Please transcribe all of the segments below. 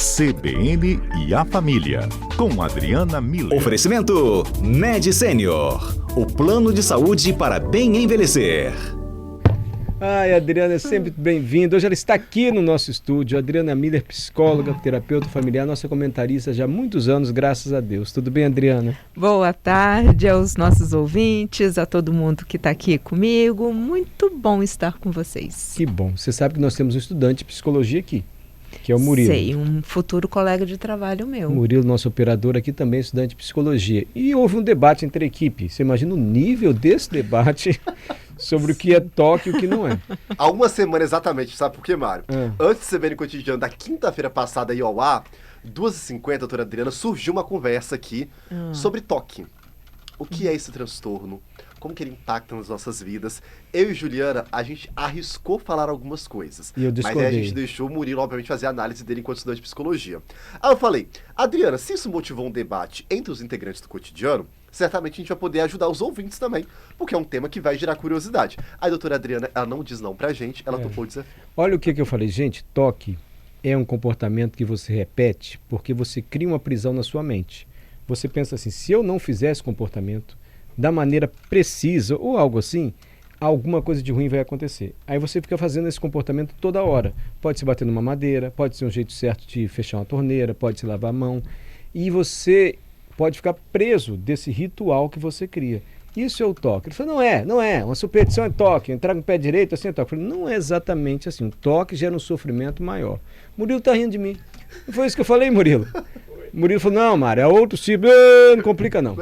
CBN e a Família, com Adriana Miller. Oferecimento Med Senior, o plano de saúde para bem envelhecer. Ai, a Adriana é sempre bem-vinda. Hoje ela está aqui no nosso estúdio. Adriana Miller, psicóloga, terapeuta familiar, nossa comentarista já há muitos anos, graças a Deus. Tudo bem, Adriana? Boa tarde aos nossos ouvintes, a todo mundo que está aqui comigo. Muito bom estar com vocês. Que bom. Você sabe que nós temos um estudante de psicologia aqui, que é o Murilo. Sei, um futuro colega de trabalho meu. Murilo, nosso operador aqui, também é estudante de psicologia. E houve um debate entre a equipe. Você imagina o nível desse debate sobre o que é toque e o que não é. Há uma semana exatamente, sabe por quê, Mário? Antes do CBN Cotidiano da quinta-feira passada aí ao ar, 2h50, doutora Adriana, surgiu uma conversa aqui sobre toque. O que é esse transtorno? Como que ele impacta nas nossas vidas? Eu e Juliana, a gente arriscou falar algumas coisas. E eu discordei. Mas aí a gente deixou o Murilo, obviamente, fazer a análise dele enquanto estudante de psicologia. Aí eu falei, Adriana, se isso motivou um debate entre os integrantes do cotidiano, certamente a gente vai poder ajudar os ouvintes também, porque é um tema que vai gerar curiosidade. Aí a doutora Adriana, ela não diz não pra gente, ela topou o desafio. Olha o que eu falei, gente, toque é um comportamento que você repete porque você cria uma prisão na sua mente. Você pensa assim, se eu não fizer esse comportamento da maneira precisa ou algo assim, alguma coisa de ruim vai acontecer. Aí você fica fazendo esse comportamento toda hora. Pode se bater numa madeira, pode ser um jeito certo de fechar uma torneira, pode se lavar a mão. E você pode ficar preso desse ritual que você cria. Isso é o toque. Ele falou, não é. Uma superstição é toque. Entrar com o pé direito assim é toque. Eu falei, não é exatamente assim. O toque gera um sofrimento maior. Murilo tá rindo de mim. Não foi isso que eu falei, Murilo? Murilo falou, não, Mário, é outro tipo, não complica não.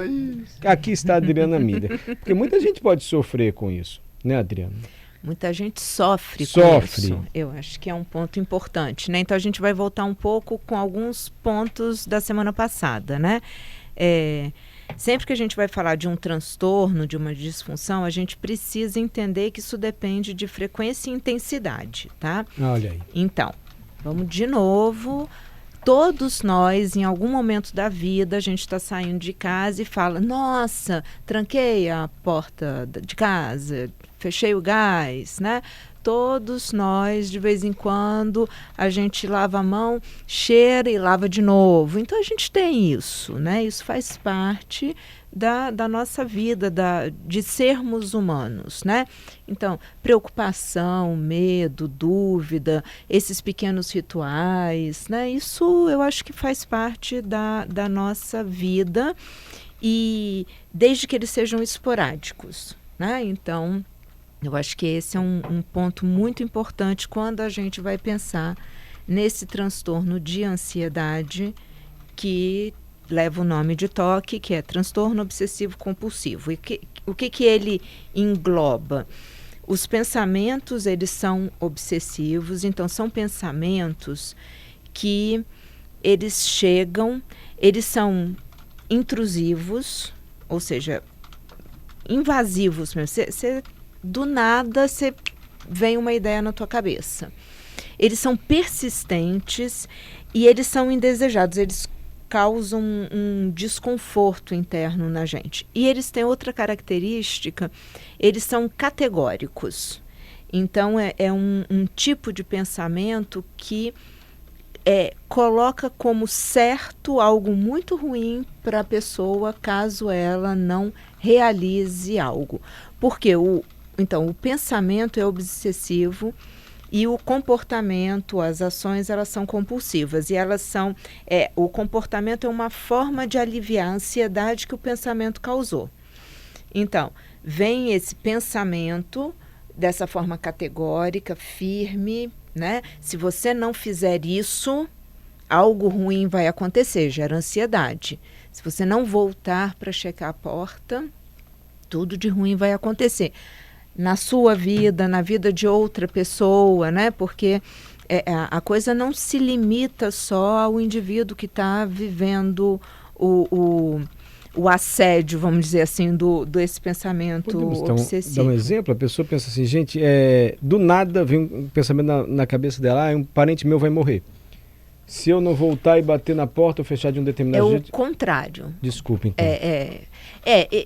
Aqui está a Adriana Miller. Porque muita gente pode sofrer com isso, né, Adriana? Muita gente sofre com isso. Eu acho que é um ponto importante, né? Então a gente vai voltar um pouco com alguns pontos da semana passada, né? Sempre que a gente vai falar de um transtorno, de uma disfunção, a gente precisa entender que isso depende de frequência e intensidade, tá? Olha aí. Então, vamos de novo. Todos nós, em algum momento da vida, a gente está saindo de casa e fala, nossa, tranquei a porta de casa, fechei o gás, né? Todos nós, de vez em quando, a gente lava a mão, cheira e lava de novo. Então, a gente tem isso, né? Isso faz parte da nossa vida, de sermos humanos, né? Então, preocupação, medo, dúvida, esses pequenos rituais, né? Isso eu acho que faz parte da nossa vida, e desde que eles sejam esporádicos, né? Então, eu acho que esse é um ponto muito importante quando a gente vai pensar nesse transtorno de ansiedade que leva o nome de TOC, que é transtorno obsessivo compulsivo. E o que ele engloba? Os pensamentos, eles são obsessivos, então são pensamentos que eles chegam, eles são intrusivos, ou seja, invasivos mesmo. Do nada, vem uma ideia na tua cabeça. Eles são persistentes e eles são indesejados, eles causam um desconforto interno na gente. E eles têm outra característica, eles são categóricos. Então, é um tipo de pensamento que coloca como certo algo muito ruim para a pessoa caso ela não realize algo. Porque então, o pensamento é obsessivo e o comportamento, as ações, elas são compulsivas. E elas são... o comportamento é uma forma de aliviar a ansiedade que o pensamento causou. Então, vem esse pensamento dessa forma categórica, firme, né? Se você não fizer isso, algo ruim vai acontecer, gera ansiedade. Se você não voltar para checar a porta, tudo de ruim vai acontecer. Na sua vida, na vida de outra pessoa, né? Porque a coisa não se limita só ao indivíduo que está vivendo o assédio, vamos dizer assim, desse pensamento obsessivo. Dar um exemplo? A pessoa pensa assim, gente, do nada vem um pensamento na cabeça dela, um parente meu vai morrer. Se eu não voltar e bater na porta ou fechar de um determinado jeito... É o contrário. Desculpa, então.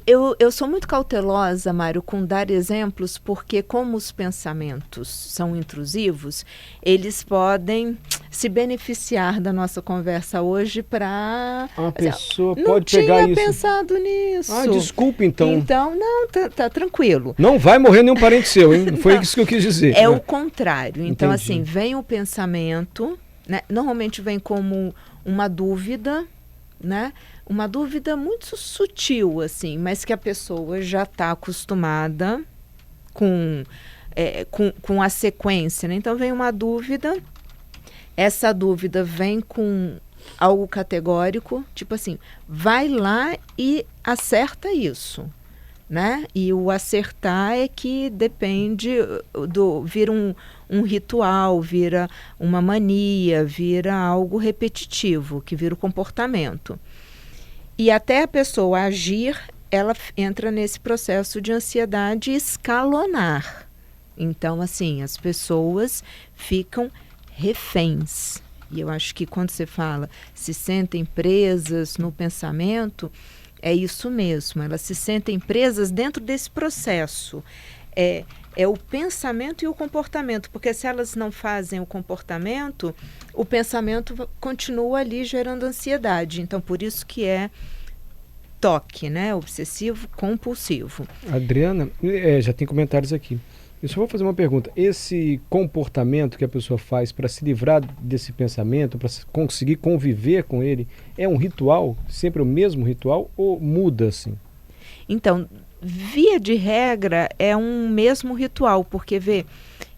Eu sou muito cautelosa, Mário, com dar exemplos, porque como os pensamentos são intrusivos, eles podem se beneficiar da nossa conversa hoje para... A pessoa pode pegar isso. Não tinha pensado nisso. Desculpe então. Então, não, tá tranquilo. Não vai morrer nenhum parente seu, hein? Não foi isso que eu quis dizer. É o contrário. Então, Entendi. assim, vem o pensamento, né? Normalmente vem como uma dúvida, né? Uma dúvida muito sutil, assim, mas que a pessoa já está acostumada com a sequência, né? Então vem uma dúvida, essa dúvida vem com algo categórico, tipo assim, vai lá e acerta isso, né? E o acertar é que depende vira um ritual, vira uma mania, vira algo repetitivo, que vira o comportamento. E até a pessoa agir, ela entra nesse processo de ansiedade escalonar. Então, assim, as pessoas ficam reféns. E eu acho que quando você fala se sentem presas no pensamento, é isso mesmo. Elas se sentem presas dentro desse processo. É o pensamento e o comportamento. Porque se elas não fazem o comportamento, o pensamento continua ali gerando ansiedade. Então, por isso que é TOC, né? Obsessivo compulsivo. Adriana, já tem comentários aqui. Eu só vou fazer uma pergunta. Esse comportamento que a pessoa faz para se livrar desse pensamento, para conseguir conviver com ele, é um ritual? Sempre o mesmo ritual ou muda assim? Então, via de regra, é um mesmo ritual, porque,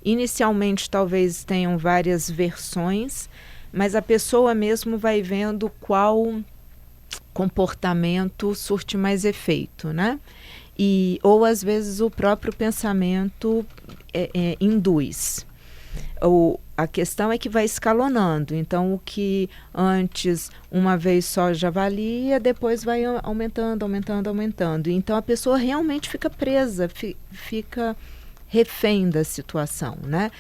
inicialmente talvez tenham várias versões, mas a pessoa mesmo vai vendo qual comportamento surte mais efeito, né? Ou às vezes o próprio pensamento induz. A questão é que vai escalonando. Então, o que antes uma vez só já valia, depois vai aumentando. Então, a pessoa realmente fica presa, fica refém da situação, né?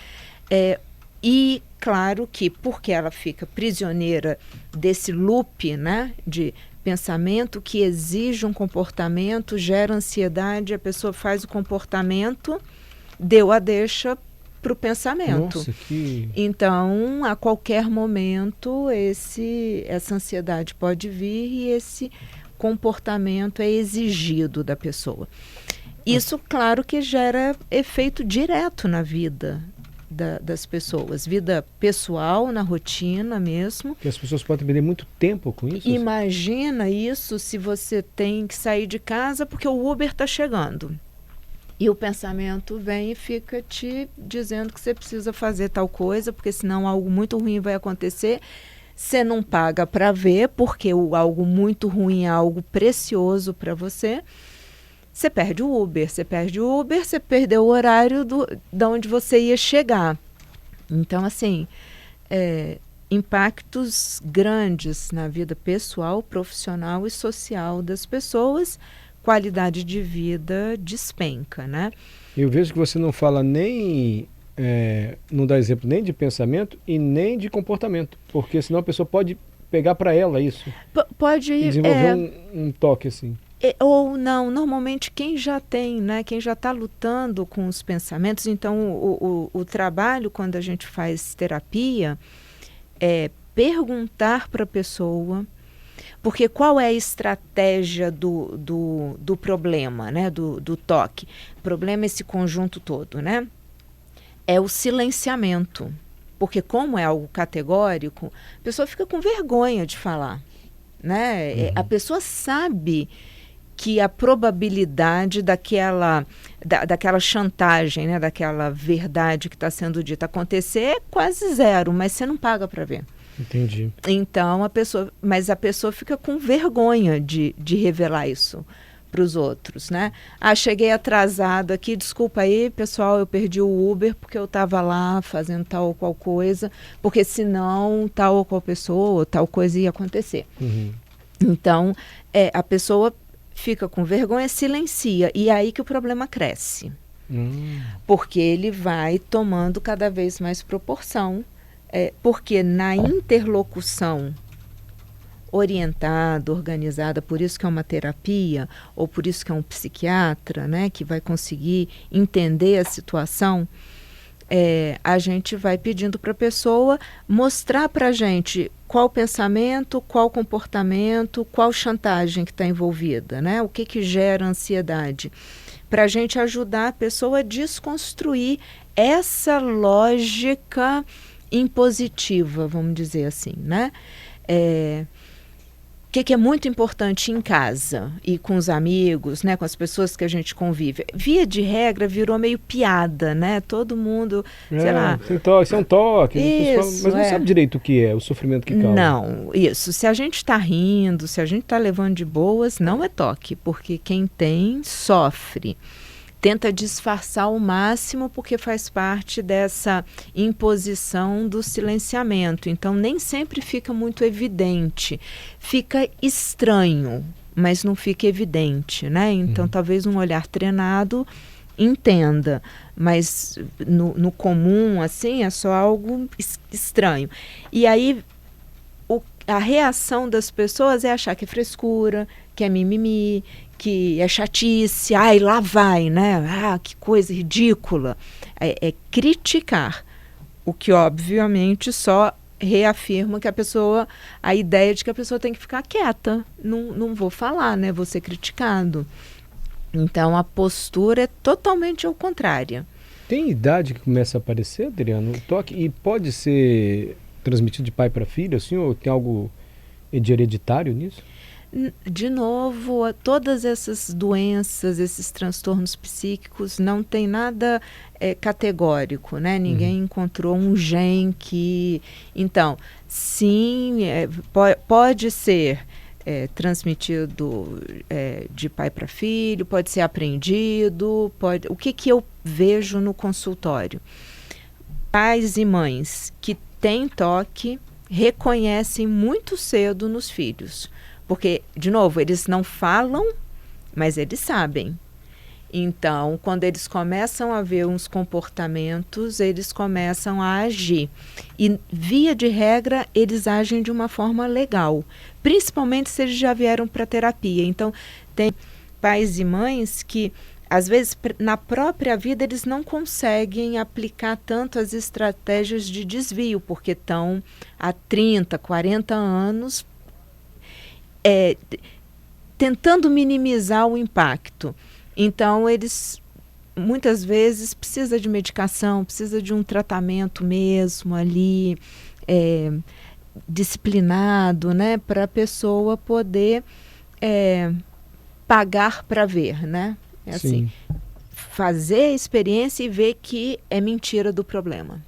E, claro que, porque ela fica prisioneira desse loop, né, de pensamento que exige um comportamento, gera ansiedade, a pessoa faz o comportamento, deu a deixa para o pensamento. Nossa, Então, a qualquer momento, essa ansiedade pode vir e esse comportamento é exigido da pessoa. Isso, claro, que gera efeito direto na vida das pessoas, vida pessoal, na rotina mesmo. Que as pessoas podem perder muito tempo com isso? Imagina isso se você tem que sair de casa porque o Uber está chegando. E o pensamento vem e fica te dizendo que você precisa fazer tal coisa, porque senão algo muito ruim vai acontecer. Você não paga para ver, porque algo muito ruim é algo precioso para você. Você perde o Uber, você perdeu o horário de onde você ia chegar. Então, assim, impactos grandes na vida pessoal, profissional e social das pessoas, qualidade de vida despenca, né? Eu vejo que você não fala nem, não dá exemplo nem de pensamento e nem de comportamento, porque senão a pessoa pode pegar para ela isso. Pode e desenvolver um toque assim. Ou não, normalmente quem já tem, né, quem já está lutando com os pensamentos, então o trabalho quando a gente faz terapia é perguntar para a pessoa, porque qual é a estratégia do problema, né, do toque? O problema é esse conjunto todo, né? É o silenciamento, porque como é algo categórico, a pessoa fica com vergonha de falar, né? A pessoa sabe que a probabilidade daquela chantagem, né, daquela verdade que está sendo dita acontecer é quase zero, mas você não paga para ver. Entendi. Então, a pessoa fica com vergonha de revelar isso para os outros, né? Cheguei atrasado aqui, desculpa aí, pessoal, eu perdi o Uber porque eu estava lá fazendo tal ou qual coisa, porque senão tal ou qual pessoa ou tal coisa ia acontecer. Uhum. Então, a pessoa fica com vergonha, silencia, e é aí que o problema cresce. Porque ele vai tomando cada vez mais proporção, porque na interlocução orientada, organizada, por isso que é uma terapia, ou por isso que é um psiquiatra, né, que vai conseguir entender a situação, a gente vai pedindo para a pessoa mostrar para a gente qual pensamento, qual comportamento, qual chantagem que está envolvida, né? O que gera ansiedade, para a gente ajudar a pessoa a desconstruir essa lógica impositiva, vamos dizer assim, né? O que é muito importante em casa e com os amigos, né, com as pessoas que a gente convive. Via de regra, virou meio piada, né? Todo mundo, sei lá... Isso é um toque. Isso, mas não sabe direito o que é, o sofrimento que causa. Não, isso. Se a gente está rindo, se a gente está levando de boas, não é toque, porque quem tem, sofre. Tenta disfarçar ao máximo porque faz parte dessa imposição do silenciamento. Então, nem sempre fica muito evidente. Fica estranho, mas não fica evidente, né? Então, talvez um olhar treinado entenda, mas no comum, assim, é só algo estranho. E aí, a reação das pessoas é achar que é frescura, que é mimimi, que é chatice, ai, lá vai, né? Ah, que coisa ridícula. É criticar, o que obviamente só reafirma que a ideia de que a pessoa tem que ficar quieta, não vou falar, né? Vou ser criticado. Então a postura é totalmente ao contrário. Tem idade que começa a aparecer, Adriano, o toque, e pode ser transmitido de pai para filho, assim, ou tem algo de hereditário nisso? De novo, todas essas doenças, esses transtornos psíquicos, não tem nada categórico, né? Ninguém encontrou um gene que... Então, sim, pode ser transmitido de pai para filho, pode ser aprendido, pode... O que eu vejo no consultório? Pais e mães que têm toque reconhecem muito cedo nos filhos. Porque, de novo, eles não falam, mas eles sabem. Então, quando eles começam a ver uns comportamentos, eles começam a agir. E, via de regra, eles agem de uma forma legal. Principalmente se eles já vieram para terapia. Então, tem pais e mães que, às vezes, na própria vida, eles não conseguem aplicar tanto as estratégias de desvio, porque estão há 30, 40 anos tentando minimizar o impacto. Então, eles muitas vezes precisam de medicação, precisam de um tratamento mesmo ali, disciplinado, né, para a pessoa poder pagar para ver, né? Assim, fazer a experiência e ver que é mentira do problema.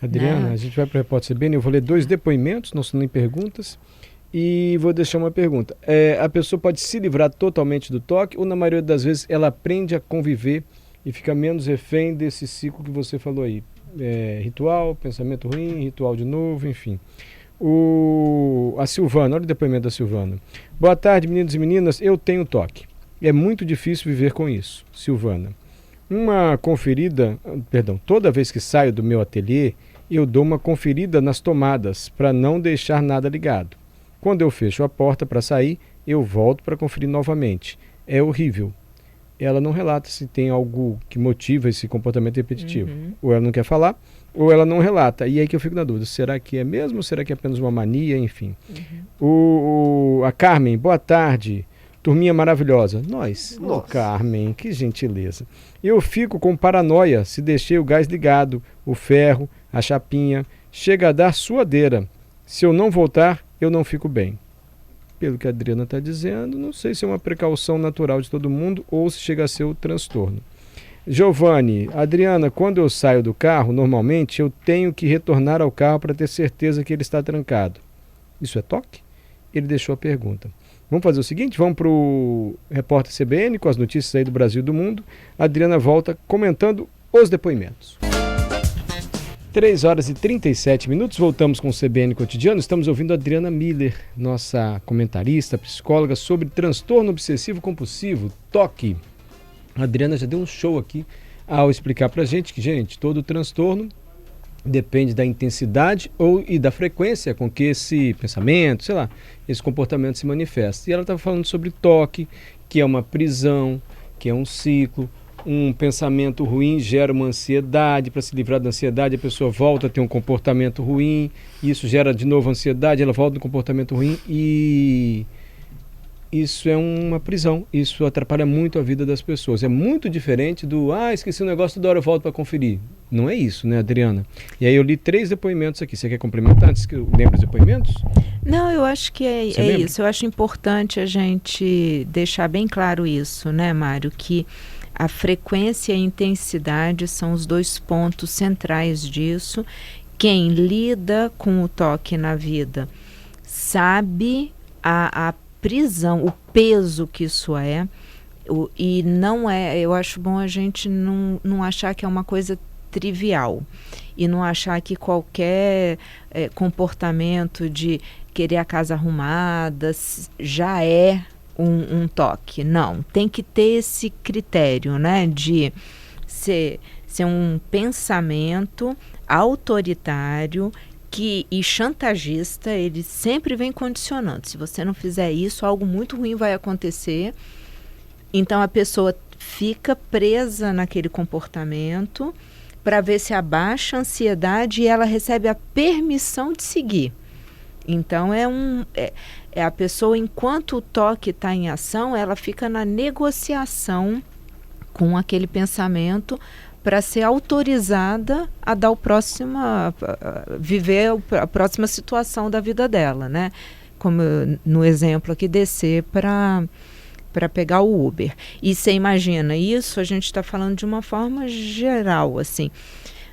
Adriana, a gente vai para o Repórter CBN, eu vou ler 2 depoimentos, não são nem perguntas. E vou deixar uma pergunta. A pessoa pode se livrar totalmente do toque ou, na maioria das vezes, ela aprende a conviver e fica menos refém desse ciclo que você falou aí? Ritual, pensamento ruim, ritual de novo, enfim. A Silvana, olha o depoimento da Silvana. Boa tarde, meninos e meninas. Eu tenho toque. É muito difícil viver com isso. Silvana. Toda vez que saio do meu ateliê, eu dou uma conferida nas tomadas para não deixar nada ligado. Quando eu fecho a porta para sair, eu volto para conferir novamente. É horrível. Ela não relata se tem algo que motiva esse comportamento repetitivo. Ou ela não quer falar, ou ela não relata. E aí que eu fico na dúvida. Será que é mesmo ou será que é apenas uma mania? Enfim. A Carmen, boa tarde. Turminha maravilhosa. Nossa. Carmen, que gentileza. Eu fico com paranoia se deixei o gás ligado, o ferro, a chapinha. Chega a dar suadeira. Se eu não voltar, eu não fico bem. Pelo que a Adriana está dizendo, não sei se é uma precaução natural de todo mundo ou se chega a ser o transtorno. Giovanni, Adriana, quando eu saio do carro, normalmente eu tenho que retornar ao carro para ter certeza que ele está trancado. Isso é toque? Ele deixou a pergunta. Vamos fazer o seguinte, vamos para o Repórter CBN com as notícias aí do Brasil e do mundo. A Adriana volta comentando os depoimentos. 3h37, voltamos com o CBN Cotidiano. Estamos ouvindo a Adriana Miller, nossa comentarista, psicóloga, sobre transtorno obsessivo compulsivo, toque. A Adriana já deu um show aqui ao explicar pra gente que, todo transtorno depende da intensidade e da frequência com que esse pensamento, esse comportamento se manifesta. E ela estava falando sobre toque, que é uma prisão, que é um ciclo, um pensamento ruim gera uma ansiedade, para se livrar da ansiedade a pessoa volta a ter um comportamento ruim, isso gera de novo ansiedade, ela volta no comportamento ruim e isso é uma prisão, isso atrapalha muito a vida das pessoas. É muito diferente do, esqueci o negócio, toda hora eu volto para conferir. Não é isso, né, Adriana? E aí eu li 3 depoimentos aqui. Você quer complementar antes que eu lembre os depoimentos? Não, eu acho que é isso. Eu acho importante a gente deixar bem claro isso, né, Mário? Que a frequência e a intensidade são os 2 pontos centrais disso. Quem lida com o toque na vida sabe a prisão, o peso que isso é, e não é, eu acho bom a gente não achar que é uma coisa trivial e não achar que qualquer comportamento de querer a casa arrumada já é um toque. Não, tem que ter esse critério, né, de ser um pensamento autoritário e chantagista. Ele sempre vem condicionando. Se você não fizer isso, algo muito ruim vai acontecer. Então a pessoa fica presa naquele comportamento para ver se abaixa a ansiedade e ela recebe a permissão de seguir. Então é a pessoa, enquanto o toque está em ação, ela fica na negociação com aquele pensamento para ser autorizada a dar viver a próxima situação da vida dela, né? Como no exemplo aqui, descer para pegar o Uber. E você imagina, isso a gente está falando de uma forma geral, assim.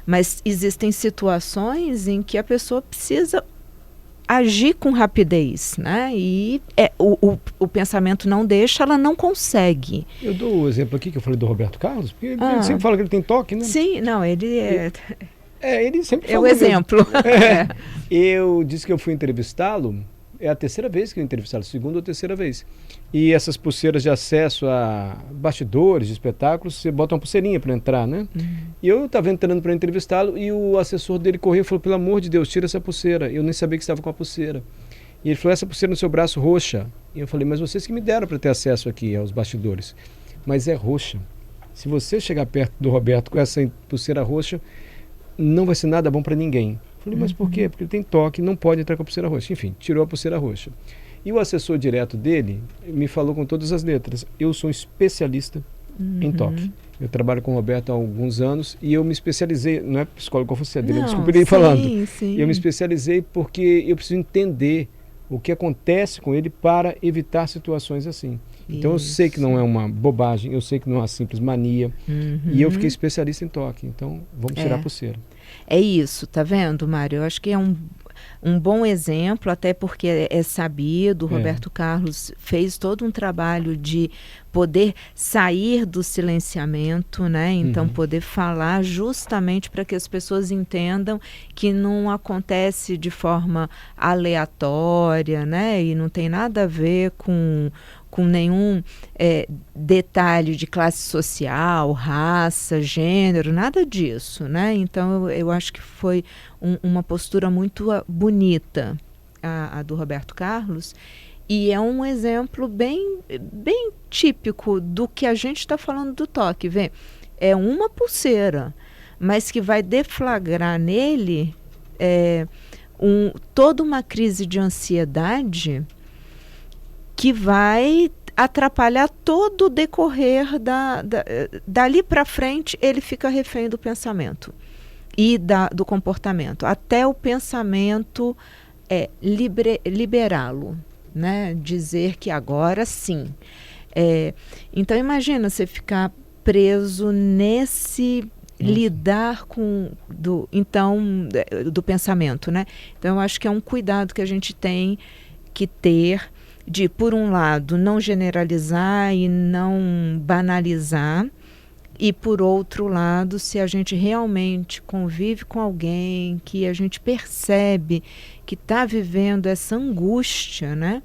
Mas existem situações em que a pessoa precisa agir com rapidez, né? E o pensamento não deixa, ela não consegue. Eu dou o exemplo aqui que eu falei do Roberto Carlos, porque ele sempre fala que ele tem toque, né? Sim, não, ele é... ele sempre fala. É o exemplo. Eu disse que eu fui entrevistá-lo, é a 3ª vez que eu entrevistá-lo, 2ª ou 3ª vez. E essas pulseiras de acesso a bastidores, de espetáculos, você bota uma pulseirinha para entrar, né? E eu estava entrando para entrevistá-lo e o assessor dele correu e falou, pelo amor de Deus, tira essa pulseira. Eu nem sabia que estava com a pulseira. E ele falou, essa pulseira no seu braço roxa. E eu falei, mas vocês que me deram para ter acesso aqui aos bastidores. Mas é roxa. Se você chegar perto do Roberto com essa pulseira roxa, não vai ser nada bom para ninguém. Eu falei, mas por quê? Porque ele tem toque, não pode entrar com a pulseira roxa. Enfim, tirou a pulseira roxa. E o assessor direto dele me falou com todas as letras, eu sou um especialista em toque. Eu trabalho com o Roberto há alguns anos e eu me especializei, não é psicólogo como você, dele, desculpa ele falando. Sim. Eu me especializei porque eu preciso entender o que acontece com ele para evitar situações assim. Então eu sei que não é uma bobagem, eu sei que não é uma simples mania. E eu fiquei especialista em toque, então vamos tirar a pulseira. É isso, tá vendo, Mário? Eu acho que é um bom exemplo, até porque é sabido, o Roberto Carlos fez todo um trabalho de poder sair do silenciamento, né? Então poder falar justamente para que as pessoas entendam que não acontece de forma aleatória, né? E não tem nada a ver com nenhum detalhe de classe social, raça, gênero, nada disso, né? Então eu acho que foi uma postura muito bonita a do Roberto Carlos, e é um exemplo bem típico do que a gente está falando do toque. Vê, é uma pulseira, mas que vai deflagrar nele toda uma crise de ansiedade que vai atrapalhar todo o decorrer dali para frente. Ele fica refém do pensamento e do comportamento, até o pensamento liberá-lo, né? Dizer que agora sim. Então imagina você ficar preso nesse lidar com do pensamento, né? Então eu acho que é um cuidado que a gente tem que ter, de, por um lado, não generalizar e não banalizar, e, por outro lado, se a gente realmente convive com alguém que a gente percebe que está vivendo essa angústia, né?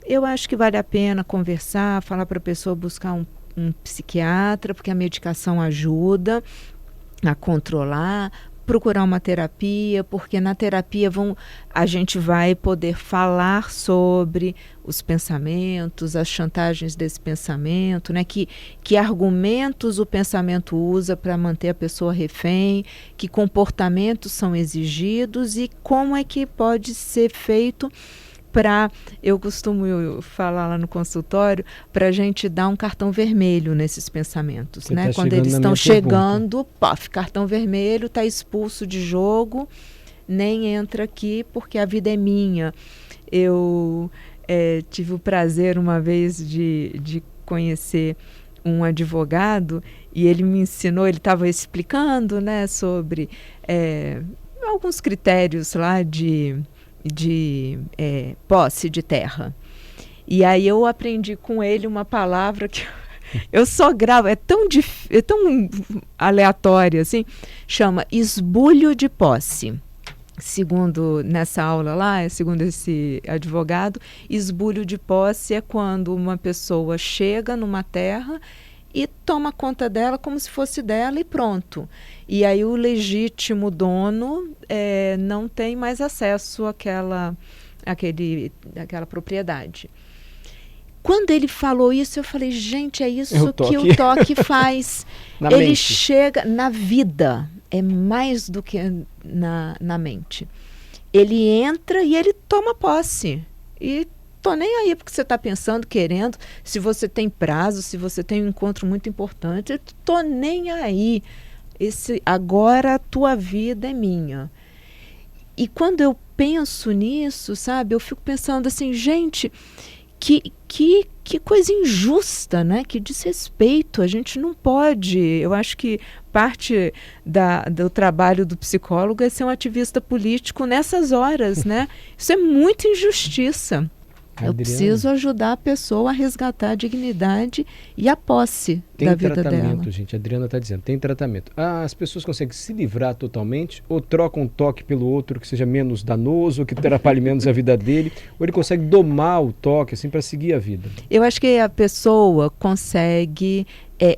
Eu acho que vale a pena conversar, falar para a pessoa buscar um psiquiatra, porque a medicação ajuda a controlar, procurar uma terapia, porque na terapia a gente vai poder falar sobre os pensamentos, as chantagens desse pensamento, né? Que argumentos o pensamento usa para manter a pessoa refém, que comportamentos são exigidos e como é que pode ser feito eu costumo falar lá no consultório, para a gente dar um cartão vermelho nesses pensamentos, né? Quando eles estão chegando, pof, cartão vermelho, está expulso de jogo, nem entra aqui porque a vida é minha. Eu tive o prazer uma vez de conhecer um advogado e ele me ensinou, ele estava explicando, né, sobre alguns critérios lá de posse de terra. E aí eu aprendi com ele uma palavra que eu só gravo, é tão aleatória assim, chama esbulho de posse. Segundo nessa aula lá, segundo esse advogado, esbulho de posse é quando uma pessoa chega numa terra e toma conta dela como se fosse dela e pronto. E aí o legítimo dono não tem mais acesso àquela propriedade. Quando ele falou isso, eu falei, gente, é isso que o toque faz. Ele mente. Chega na vida, é mais do que na mente. Ele entra e ele toma posse. E tô nem aí porque você está pensando, querendo, se você tem prazo, se você tem um encontro muito importante, tô nem aí. Agora a tua vida é minha. E quando eu penso nisso, sabe, eu fico pensando assim, gente, que coisa injusta, né? Que desrespeito, a gente não pode. Eu acho que parte do trabalho do psicólogo é ser um ativista político nessas horas, né? Isso é muita injustiça. Eu preciso ajudar a pessoa a resgatar a dignidade e a posse da vida dela. Tem tratamento, gente. A Adriana está dizendo, tem tratamento. As pessoas conseguem se livrar totalmente ou trocam um toque pelo outro que seja menos danoso, que atrapalhe menos a vida dele, ou ele consegue domar o toque assim para seguir a vida? Eu acho que a pessoa consegue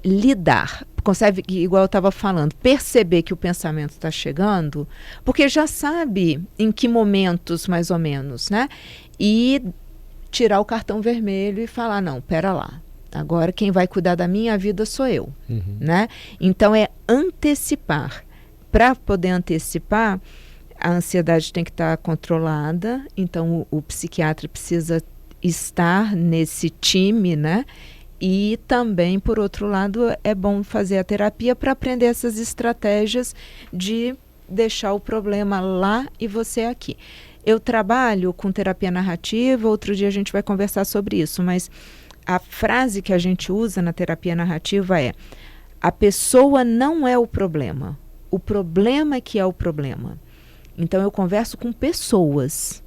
lidar, consegue, igual eu estava falando, perceber que o pensamento está chegando, porque já sabe em que momentos mais ou menos, né? E tirar o cartão vermelho e falar, não, pera lá, agora quem vai cuidar da minha vida sou eu, né? Então é antecipar. Para poder antecipar, a ansiedade tem que estar controlada, então o psiquiatra precisa estar nesse time, né? E também, por outro lado, é bom fazer a terapia para aprender essas estratégias de deixar o problema lá e você aqui. Eu trabalho com terapia narrativa, outro dia a gente vai conversar sobre isso, mas a frase que a gente usa na terapia narrativa é: a pessoa não é o problema é que é o problema. Então eu converso com pessoas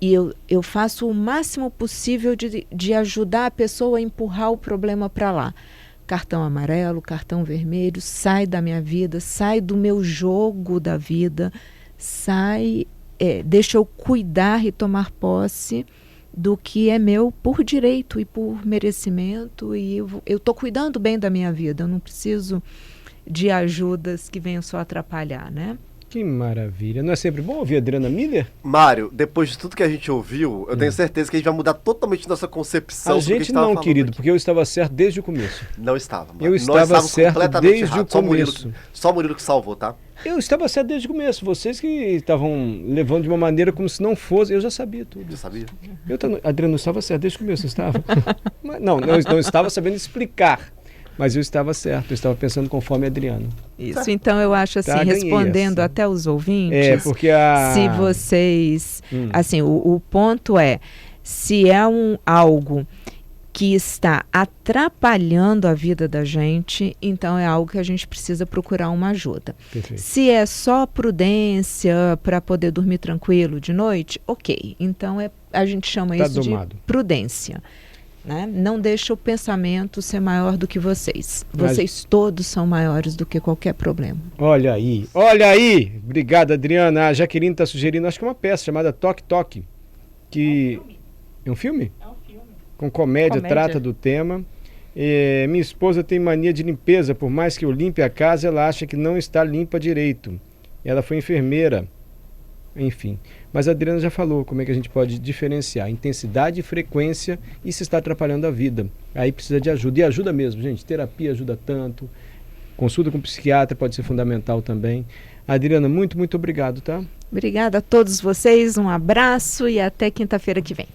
e eu faço o máximo possível de ajudar a pessoa a empurrar o problema para lá. Cartão amarelo, cartão vermelho, sai da minha vida, sai do meu jogo da vida, sai... deixa eu cuidar e tomar posse do que é meu por direito e por merecimento, e eu estou cuidando bem da minha vida, eu não preciso de ajudas que venham só atrapalhar, né? Que maravilha. Não é sempre bom ouvir a Adriana Miller? Mário, depois de tudo que a gente ouviu, eu tenho certeza que a gente vai mudar totalmente nossa concepção. A gente não, querido, porque eu estava certo desde o começo. Não estava, Mário. Eu estava certo desde o começo. Só o Murilo que salvou, tá? Eu estava certo desde o começo. Vocês que estavam levando de uma maneira como se não fosse. Eu já sabia tudo. Já sabia? Adriano, não estava certo desde o começo, estava? não estava sabendo explicar. Mas eu estava certo, eu estava pensando conforme Adriano. Isso, então eu acho assim, respondendo até os ouvintes, porque se vocês, assim, o ponto é, se é algo que está atrapalhando a vida da gente, então é algo que a gente precisa procurar uma ajuda. Perfeito. Se é só prudência para poder dormir tranquilo de noite, ok. Então a gente chama isso de prudência. Né? Não deixa o pensamento ser maior do que vocês. Vocês todos são maiores do que qualquer problema. Olha aí, olha aí! Obrigado, Adriana. A Jaqueline está sugerindo, acho que é uma peça chamada Toque Toque. Que... É um filme? É um filme. Com comédia, trata do tema. Minha esposa tem mania de limpeza. Por mais que eu limpe a casa, ela acha que não está limpa direito. ela foi enfermeira, enfim. Mas a Adriana já falou como é que a gente pode diferenciar intensidade e frequência e se está atrapalhando a vida. Aí precisa de ajuda. E ajuda mesmo, gente. Terapia ajuda tanto. Consulta com psiquiatra pode ser fundamental também. Adriana, muito, muito obrigado, tá? Obrigada a todos vocês, um abraço e até quinta-feira que vem.